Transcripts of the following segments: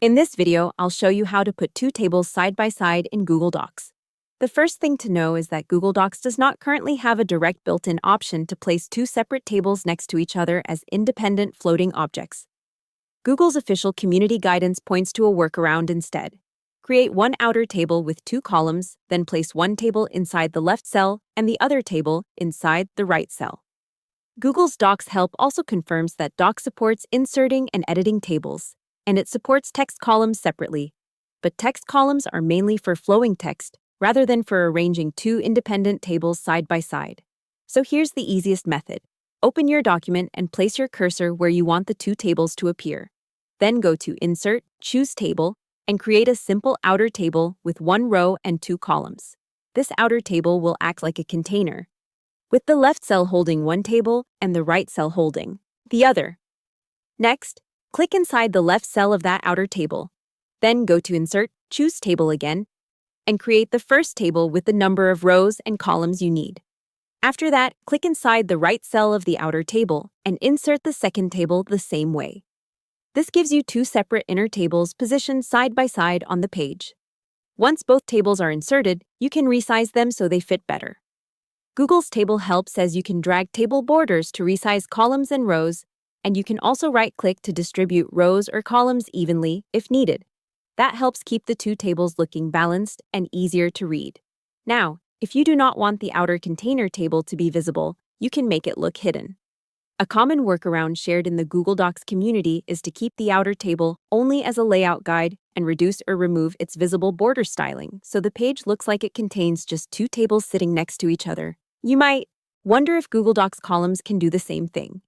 In this video, I'll show you how to put two tables side by side in Google Docs. The first thing to know is that Google Docs does not currently have a direct built-in option to place two separate tables next to each other as independent floating objects. Google's official community guidance points to a workaround instead. Create one outer table with two columns, then place one table inside the left cell and the other table inside the right cell. Google's Docs help also confirms that Docs supports inserting and editing tables, and it supports text columns separately. But text columns are mainly for flowing text, rather than for arranging two independent tables side by side. So here's the easiest method. Open your document and place your cursor where you want the two tables to appear. Then go to Insert, choose Table, and create a simple outer table with one row and two columns. This outer table will act like a container, with the left cell holding one table and the right cell holding the other. Next, click inside the left cell of that outer table. Then go to Insert, choose Table again, and create the first table with the number of rows and columns you need. After that, click inside the right cell of the outer table and insert the second table the same way. This gives you two separate inner tables positioned side by side on the page. Once both tables are inserted, you can resize them so they fit better. Google's table help says you can drag table borders to resize columns and rows, and you can also right-click to distribute rows or columns evenly if needed. That helps keep the two tables looking balanced and easier to read. Now, if you do not want the outer container table to be visible, you can make it look hidden. A common workaround shared in the Google Docs community is to keep the outer table only as a layout guide and reduce or remove its visible border styling so the page looks like it contains just two tables sitting next to each other. You might wonder if Google Docs columns can do the same thing.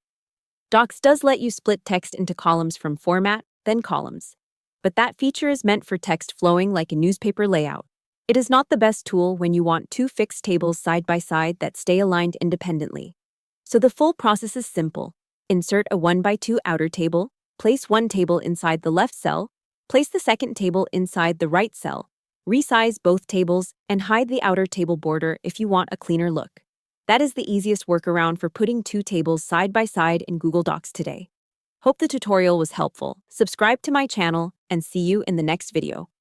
Docs does let you split text into columns from Format, then Columns. But that feature is meant for text flowing like a newspaper layout. It is not the best tool when you want two fixed tables side by side that stay aligned independently. So the full process is simple. Insert a 1x2 outer table, place one table inside the left cell, place the second table inside the right cell, resize both tables, and hide the outer table border if you want a cleaner look. That is the easiest workaround for putting two tables side by side in Google Docs today. Hope the tutorial was helpful. Subscribe to my channel and see you in the next video.